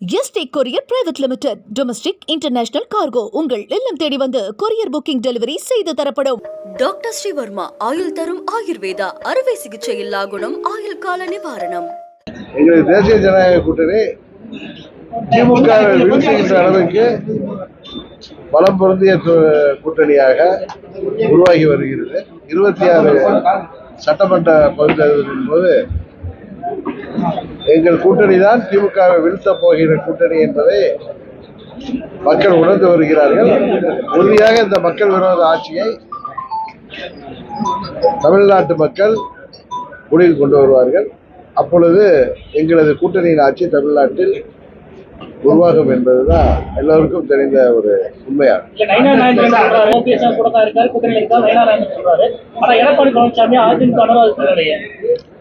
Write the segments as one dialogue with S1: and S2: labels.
S1: Yesterday courier private limited. Domestic international cargo உங்கள் இல்லம் தேடி வந்து கொரியர் புக்கிங் டெலிவரி செய்து தரப்படும்.
S2: டாக்டர் ஸ்ரீவர்மா ஆயுள் தரும் ஆயுர்வேதா அறுவை சிகிச்சை இல்லா குணம் ஆயுள் கால நிவாரணம்.
S3: எங்களது தேசிய ஜனநாயக கூட்டணி திமுக வீழ்த்துகின்ற அளவுக்கு பலம் பொருந்திய கூட்டணியாக உருவாகி வருகிறது. 26 சட்டமன்ற பொதுத் தேர்தலின் போது எங்கள் கூட்டணி தான் திமுகவை வீழ்த்த போகிற கூட்டணி என்பதை மக்கள் உணர்ந்து வருகிறார்கள். உறுதியாக இந்த மக்கள் விரோத ஆட்சியை தமிழ்நாட்டு மக்கள் முடிவில் கொண்டு வருவார்கள். அப்பொழுது எங்களது கூட்டணியின் ஆட்சி தமிழ்நாட்டில் உருவாகும் என்பதுதான் எல்லோருக்கும் தெரிந்த ஒரு உண்மையாகும்.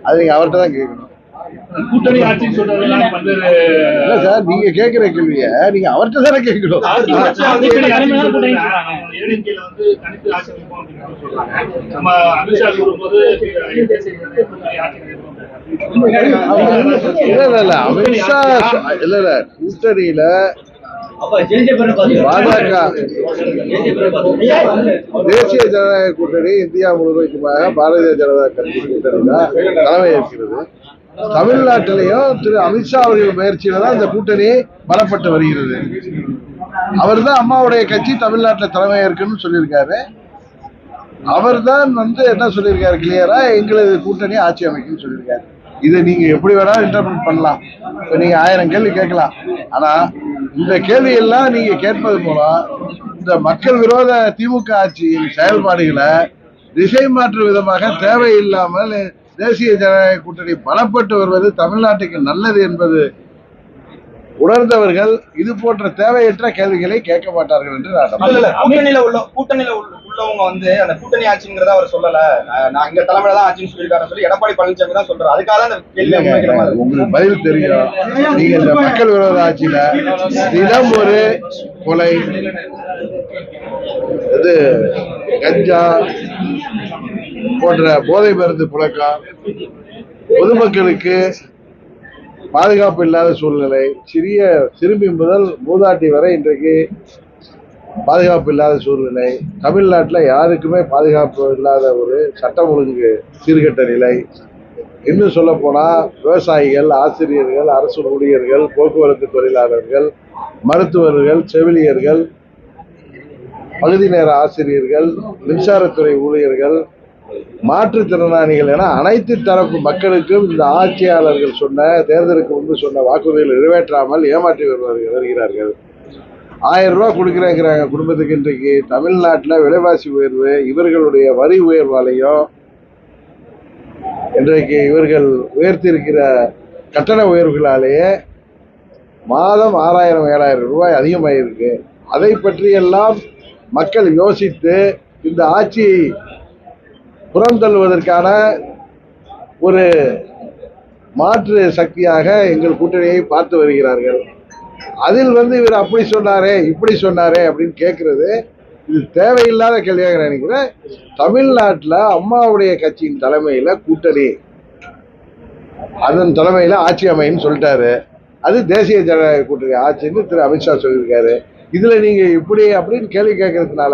S3: அது நீங்க அவர்கிட்ட தான் கேட்கணும்.
S4: கூட்டணி ஆட்சி
S3: இல்ல சார், நீங்க கேட்கிற கேள்விய நீங்க அவர்கிட்ட தானே கேட்கணும். இல்ல அமித்ஷா இல்ல கூட்டணியில பாஜக தேசிய ஜனநாயக கூட்டணி இந்தியா முழுமைக்குமாக பாரதிய ஜனதா கட்சி கூட்டணி தான் தலைமை ஏற்கிறது. தமிழ்நாட்டிலையும் திரு அமித்ஷா அவர்கள் முயற்சியில தான் இந்த கூட்டணி பலப்பட்டு வருகிறது. அவர் தான் அம்மாவுடைய கட்சி தமிழ்நாட்டில் தலைமை ஏற்கனவே சொல்லியிருக்காரு. அவர் தான் என்ன சொல்லியிருக்காரு கிளியரா, எங்களது கூட்டணி ஆட்சி அமைக்கும் சொல்லியிருக்காரு. இதை நீங்க எப்படி வேணாலும் இன்டர்பிரட் பண்ணலாம். இப்ப நீங்க 1000 கேள்வி கேட்கலாம். ஆனா இந்த கேள்வியெல்லாம் நீங்க கேட்பது மூலம் இந்த மக்கள் விரோத திமுக ஆட்சியின் செயல்பாடுகளை திசை மாற்றும் விதமாக தேவையில்லாமல் தேசிய ஜனநாயக கூட்டணி பலப்பட்டு வருவது தமிழ்நாட்டுக்கு நல்லது என்பது உணர்ந்தவர்கள் இது போன்ற தேவையற்ற கேள்விகளை கேட்க மாட்டார்கள் என்று
S5: கூட்டணியில உள்ளவங்க அந்த கூட்டணி ஆட்சிங்கிறத அவர் சொல்லல. நான் இங்க தலைமையில தான் ஆட்சின்னு சொல்லியிருக்காரு சொல்லி எடப்பாடி பழனிசாமி தான் சொல்றாரு. அதுக்காக தான்
S3: உங்களுக்கு பதில் தெரியும். நீங்க இந்த மக்கள் விரோத ஆட்சியில தினம் ஒரு கொலை, இது கஞ்சா போன்ற போதை மருந்து புழக்கம், பொதுமக்களுக்கு பாதுகாப்பு இல்லாத சூழ்நிலை, சிறுமி முதல் மூதாட்டி வரை இன்றைக்கு பாதுகாப்பு இல்லாத சூழ்நிலை, தமிழ்நாட்டில் யாருக்குமே பாதுகாப்பு இல்லாத ஒரு சட்டம் ஒழுங்கு சீர்கெட்ட நிலை, இன்னும் சொல்ல போனா விவசாயிகள், ஆசிரியர்கள், அரசு ஊழியர்கள், போக்குவரத்து தொழிலாளர்கள், மருத்துவர்கள், செவிலியர்கள், பகுதி நேர ஆசிரியர்கள், மின்சாரத்துறை ஊழியர்கள், மாற்றுத்திறனாளிகள் என அனைத்து தரப்பு மக்களுக்கும் இந்த ஆட்சியாளர்கள் சொன்ன தேர்தலுக்கு முன்பு சொன்ன வாக்குறுதிகள் நிறைவேற்றாமல் ஏமாற்றி வருகிறார்கள். 1000 ரூபாய் கொடுக்குறேங்கிறாங்க குடும்பத்துக்கு. இன்றைக்கு தமிழ்நாட்டில் விலைவாசி உயர்வு, இவர்களுடைய வரி உயர்வாலையும் இன்றைக்கு இவர்கள் உயர்த்தி இருக்கிற கட்டண உயர்வுகளாலேயே மாதம் 6000 7000 ரூபாய் அதிகமாயிருக்கு. அதை பற்றியெல்லாம் மக்கள் யோசித்து இந்த ஆட்சியை புறந்தள்ளுவதற்கான ஒரு மாற்று சக்தியாக எங்கள் கூட்டணியை பார்த்து வருகிறார்கள். அதில் இவர் அப்படி சொன்னாரே இப்படி சொன்னாரே அப்படின்னு கேட்கறது இது தேவையில்லாத கேள்வியாக நினைக்கிறேன். தமிழ்நாட்டில் அம்மாவுடைய கட்சியின் தலைமையில கூட்டணி, அதன் தலைமையில ஆட்சி அமைன்னு சொல்லிட்டாரு. அது தேசிய ஜனநாயக கூட்டணி ஆட்சின்னு திரு அமித்ஷா சொல்லியிருக்காரு. இதுல நீங்க இப்படி அப்படின்னு கேள்வி கேட்கறதுனால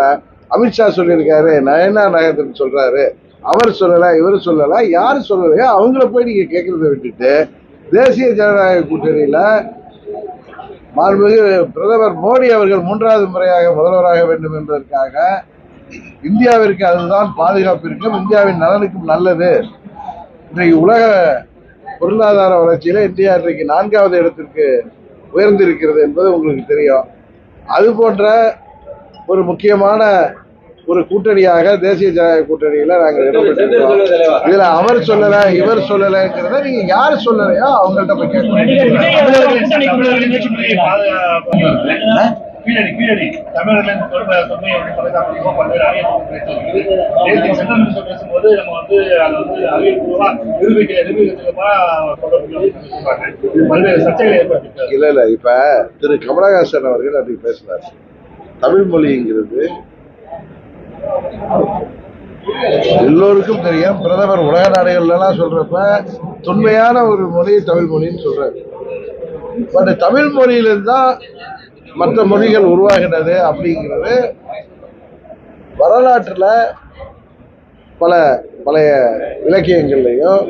S3: அமித்ஷா சொல்லியிருக்காரு, நயனா நாகேந்திரன் சொல்றாரு, அவர் சொல்லல, இவர் சொல்லல, யாரு சொல்லலையோ அவங்கள போய் நீங்க கேட்கறத விட்டுட்டு தேசிய ஜனநாயக கூட்டணியில மாண்புமிகு பிரதமர் மோடி அவர்கள் 3வது முறையாக முதல்வராக வேண்டும் என்பதற்காக இந்தியாவிற்கு அதுதான் பாதுகாப்பு இருக்கும், இந்தியாவின் நலனுக்கும் நல்லது. இன்றைக்கு உலக பொருளாதார வளர்ச்சியில இந்தியா இன்றைக்கு 4வது இடத்திற்கு உயர்ந்திருக்கிறது என்பது உங்களுக்கு தெரியும். அது போன்ற ஒரு முக்கியமான ஒரு கூட்டணியாக தேசிய ஜனநாயக கூட்டணியில நாங்கள் இடம்பெற்றிருக்கோம். இதுல அவர் சொல்லல இவர் சொல்லலைங்கிறத நீங்க யாரு சொல்லலையோ அவங்கள்ட்ட போய் கேட்கணும். இல்ல இப்ப திரு கமலஹாசன் அவர்கள் அப்படி பேசினார். தமிழ் மொழிங்கிறது எல்லோருக்கும் தெரியும். பிரதமர் உலக நாடுகள்லாம் சொல்றப்ப தொன்மையான ஒரு மொழி தமிழ் மொழின்னு சொல்றாரு. பட் தமிழ் மொழியிலிருந்து தான் மற்ற மொழிகள் உருவாகினது அப்படிங்கிறது வரலாற்றுல பல பழைய இலக்கியங்கள்லையும்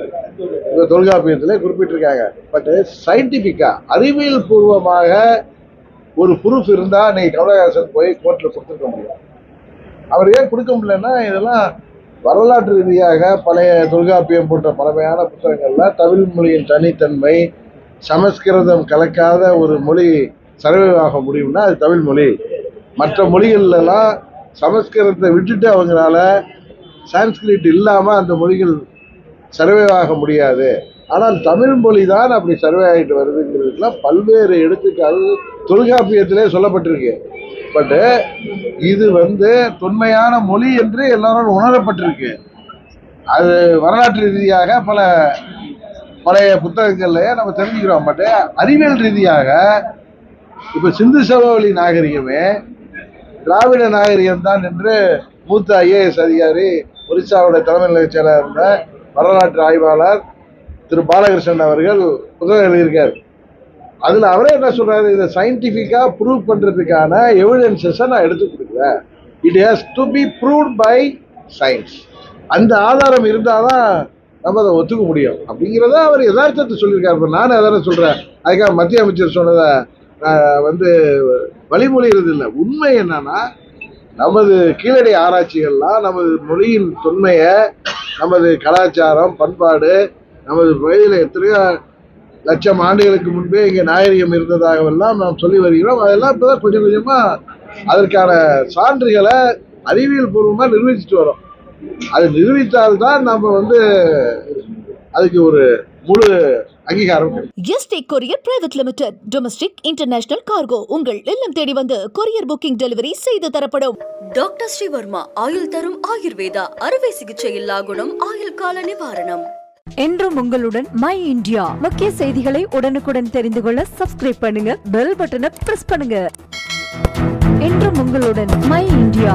S3: தொல்காப்பியத்திலே குறிப்பிட்டிருக்காங்க. பட் சயின்டிபிக்கா அறிவியல் பூர்வமாக ஒரு ப்ரூஃப் இருந்தா இன்னைக்கு கமலஹாசன் போய் கோர்ட்ல கொடுத்துருக்க முடியும். அவர் ஏன் கொடுக்க முடியலன்னா, இதெல்லாம் வரலாற்று ரீதியாக பழைய தொல்காப்பியம் போன்ற பழமையான புத்தகங்கள்ல தமிழ் மொழியின் தனித்தன்மை, சமஸ்கிருதம் கலக்காத ஒரு மொழி சர்வைவ் ஆக முடியும்னா அது தமிழ் மொழி. மற்ற மொழிகள்லாம் சமஸ்கிருதத்தை விட்டுட்டு அவங்களால சான்ஸ்கிரிட் இல்லாம அந்த மொழிகள் சர்வைவ் ஆக முடியாது. ஆனால் தமிழ் மொழி தான் அப்படி சர்வே ஆகிட்டு வருதுங்கிறதுக்குலாம் பல்வேறு எடுத்துக்காட்டு தொல்காப்பியத்திலே சொல்லப்பட்டிருக்கு. பட் இது தொன்மையான மொழி என்று எல்லாரும் உணரப்பட்டிருக்கு. அது வரலாற்று ரீதியாக பழைய புத்தகங்கள்லயே நம்ம தெரிஞ்சுக்கிறோம். பட் அறிவியல் ரீதியாக இப்ப சிந்து சமவெளி நாகரிகமே திராவிட நாகரிகம் தான் என்று மூத்த IAS அதிகாரி ஒரிசாவோட தலைமை நிலைய செயலர் இருந்த வரலாற்று ஆய்வாளர் திரு பாலகிருஷ்ணன் அவர்கள் புத்தகம் எழுதியிருக்கார். அதுல அவரே என்ன சொல்றாரு, இதை சயின்டிபிக்கா ப்ரூவ் பண்றதுக்கான எவிடன்சஸை நான் எடுத்து கொடுக்குறேன். It has to be proved by science. அந்த ஆதாரம் இருந்தாதான் நம்ம அதை ஒத்துக்க முடியும் அப்படிங்கிறத அவர் யதார்த்தத்தை சொல்லியிருக்காரு. இப்போ நானும் அதான சொல்றேன். அதுக்காக மத்திய அமைச்சர் சொன்னதை வழிமொழிகிறது இல்லை. உண்மை என்னன்னா, நமது கீழடி ஆராய்ச்சிகள்லாம் நமது மொழியின் தொன்மையை, நமது கலாச்சாரம், பண்பாடு, நமது பகுதியில் எத்தனையோ லட்சம் ஆண்டுகளுக்கு முன்பே இங்கே நாகரிகம் இருந்ததாகவெல்லாம் நாம் சொல்லி வருகிறோம். அதெல்லாம் இப்போதான் கொஞ்சம் கொஞ்சமா அதற்கான சான்றுகளை அறிவியல் பூர்வமா நிரூபிச்சுட்டு வரோம். அது நிரூபித்தால்தான் நம்ம அதுக்கு ஒரு முழு அங்கீகாரம்.
S1: Yesterday courier private limited. Domestic international cargo உங்கள் இல்லம் தேடி வந்து கொரியர் புக்கிங் டெலிவரி செய்து தரப்படும்.
S2: டாக்டர் ஸ்ரீவர்மா ஆயுள் தரும் ஆயுர்வேதா அறுவை சிகிச்சை இல்லா குணம் ஆயுள் கால நிவாரணம்.
S4: என்றும் உங்களுடன் மை இந்தியா. முக்கிய செய்திகளை உடனுக்குடன் தெரிந்து கொள்ள சப்ஸ்கிரைப் பண்ணுங்க, பெல் பட்டனை பிரஸ் பண்ணுங்க. என்றும் உங்களுடன் மை இந்தியா.